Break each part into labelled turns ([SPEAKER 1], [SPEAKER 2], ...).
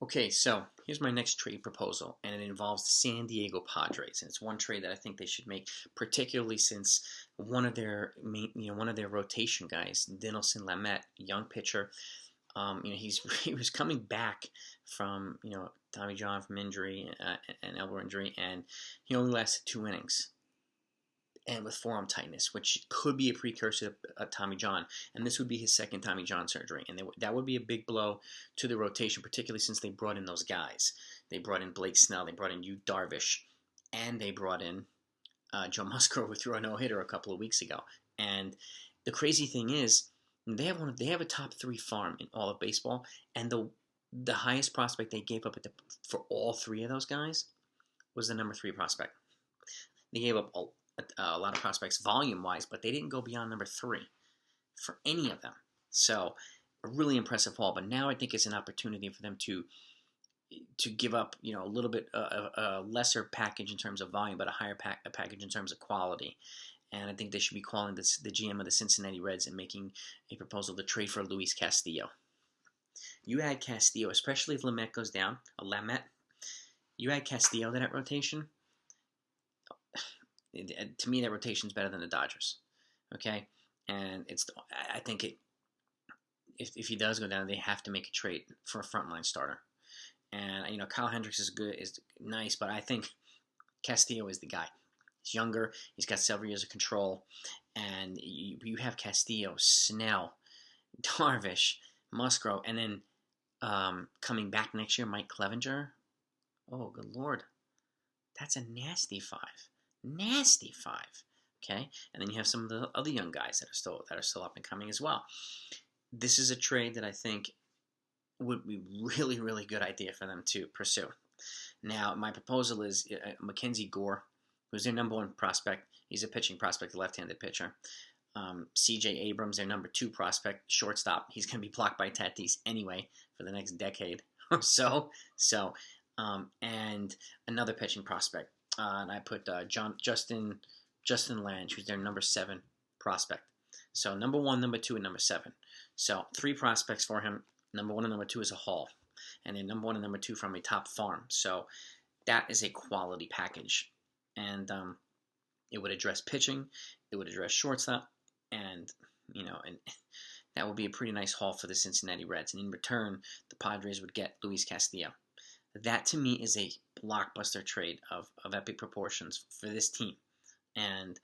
[SPEAKER 1] Okay, so here's my next trade proposal, and it involves the San Diego Padres, and it's one trade that I think they should make, particularly since one of their rotation guys, Dinelson Lamet, young pitcher, he was coming back from Tommy John from injury and elbow injury, and he only lasted 2 innings and with forearm tightness, which could be a precursor to Tommy John. And this would be his second Tommy John surgery. And that would be a big blow to the rotation, particularly since they brought in those guys. They brought in Blake Snell, they brought in Yu Darvish, and they brought in Joe Musgrove, who threw a no-hitter a couple of weeks ago. And the crazy thing is, they have a top 3 farm in all of baseball, and the highest prospect they gave up for all 3 of those guys was the number 3 prospect. They gave up a lot of prospects volume-wise, but they didn't go beyond number 3 for any of them. So a really impressive haul. But now I think it's an opportunity for them to give up, a little bit a lesser package in terms of volume, but a higher package in terms of quality. And I think they should be calling the GM of the Cincinnati Reds and making a proposal to trade for Luis Castillo. You add Castillo, especially if Lamet goes down, you add Castillo to that rotation. To me, that rotation is better than the Dodgers. Okay, and I think if he does go down, they have to make a trade for a frontline starter. And Kyle Hendricks is nice, but I think Castillo is the guy. He's younger. He's got several years of control, and you have Castillo, Snell, Darvish, Musgrove, and then coming back next year, Mike Clevenger. Oh, good Lord, that's a nasty 5. Nasty 5. Okay, and then you have some of the other young guys that are still up and coming as well. This is a trade that I think would be really, really good idea for them to pursue. Now, my proposal is Mackenzie Gore, who's their number 1 prospect. He's a pitching prospect, a left-handed pitcher. C.J. Abrams, their number 2 prospect, shortstop. He's going to be blocked by Tatis anyway for the next decade or so. And another pitching prospect. And I put Justin Lange, who's their number 7 prospect. So number 1, number 2, and number 7. So 3 prospects for him. Number 1 and number 2 is a haul. And then number 1 and number 2 from a top farm. So that is a quality package. And it would address pitching. It would address shortstop. And that would be a pretty nice haul for the Cincinnati Reds. And in return, the Padres would get Luis Castillo. That, to me, is a blockbuster trade of epic proportions for this team. And,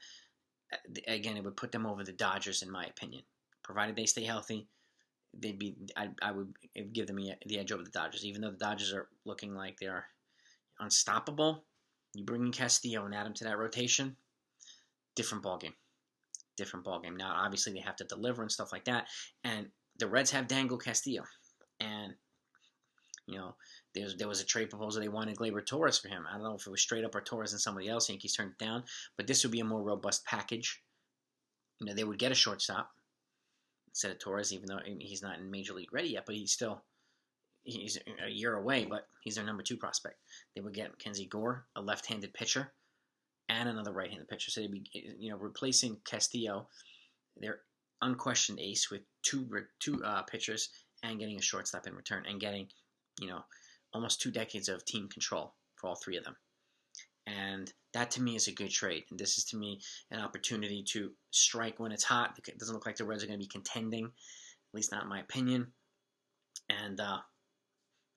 [SPEAKER 1] again, it would put them over the Dodgers, in my opinion. Provided they stay healthy, I would give them the edge over the Dodgers. Even though the Dodgers are looking like they're unstoppable, you bring in Castillo and add him to that rotation, different ballgame. Now, obviously, they have to deliver and stuff like that. And the Reds have Dangle Castillo. And there was a trade proposal. They wanted Gleyber Torres for him. I don't know if it was straight up or Torres and somebody else. Yankees turned it down. But this would be a more robust package. They would get a shortstop instead of Torres, even though he's not in Major League ready yet. But he's a year away, but he's their number 2 prospect. They would get Mackenzie Gore, a left-handed pitcher, and another right-handed pitcher. So they'd be replacing Castillo, their unquestioned ace, with two pitchers, and getting a shortstop in return, and getting almost 2 decades of team control for all 3 of them. And that, to me, is a good trade. And this is, to me, an opportunity to strike when it's hot. It doesn't look like the Reds are going to be contending, at least not in my opinion. And,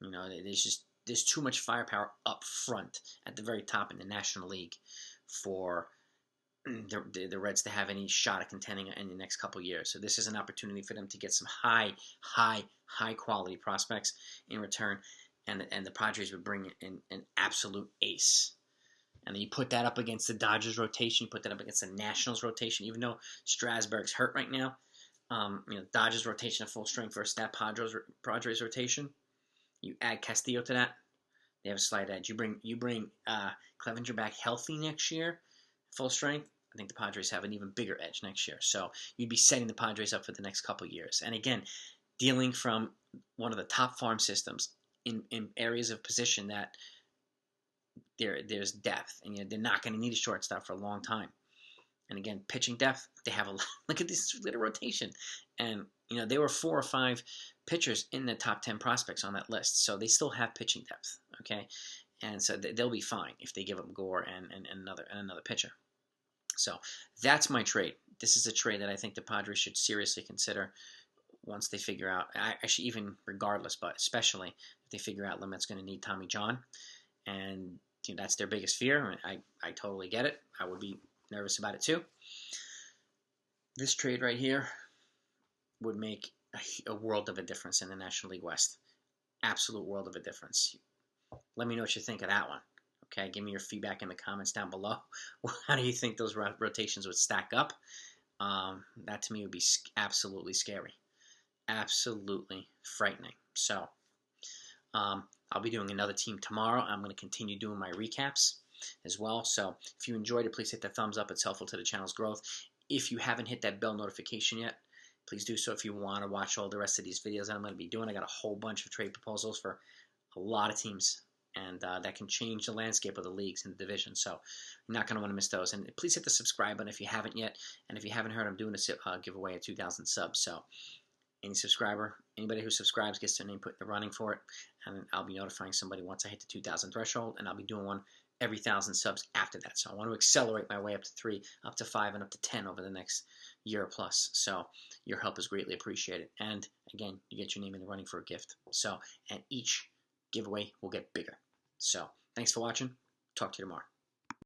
[SPEAKER 1] there's too much firepower up front at the very top in the National League for the Reds to have any shot at contending in the next couple of years. So this is an opportunity for them to get some high quality prospects in return, and the Padres would bring in an absolute ace. And then you put that up against the Dodgers rotation, you put that up against the Nationals rotation, even though Strasburg's hurt right now. Dodgers rotation at full strength versus that Padres rotation. You add Castillo to that, they have a slight edge. You bring Clevenger back healthy next year, full strength. I think the Padres have an even bigger edge next year. So you'd be setting the Padres up for the next couple of years. And again, dealing from one of the top farm systems in areas of position that there's depth, and they're not going to need a shortstop for a long time. And again, pitching depth, they have a lot. Look at this little rotation, and there were 4 or 5 pitchers in the top 10 prospects on that list, so they still have pitching depth. Okay, and so they'll be fine if they give up Gore and another pitcher. So that's my trade. This is a trade that I think the Padres should seriously consider once they figure out, actually even regardless, but especially if they figure out Lamet's going to need Tommy John, and that's their biggest fear. I totally get it. I would be nervous about it too. This trade right here would make a world of a difference in the National League West. Absolute world of a difference. Let me know what you think of that one. Okay, give me your feedback in the comments down below. How do you think those rotations would stack up? That to me would be absolutely scary. Absolutely frightening. So, I'll be doing another team tomorrow. I'm going to continue doing my recaps as well. So, if you enjoyed it, please hit the thumbs up. It's helpful to the channel's growth. If you haven't hit that bell notification yet, please do so if you want to watch all the rest of these videos that I'm going to be doing. I got a whole bunch of trade proposals for a lot of teams, and that can change the landscape of the leagues and the division. So you're not going to want to miss those. And please hit the subscribe button if you haven't yet. And if you haven't heard, I'm doing a giveaway of 2,000 subs. So anybody who subscribes gets their name put in the running for it. And I'll be notifying somebody once I hit the 2,000 threshold. And I'll be doing one every 1,000 subs after that. So I want to accelerate my way up to 3, up to 5, and up to 10 over the next year plus. So your help is greatly appreciated. And again, you get your name in the running for a gift. So, and each giveaway will get bigger. So thanks for watching. Talk to you tomorrow.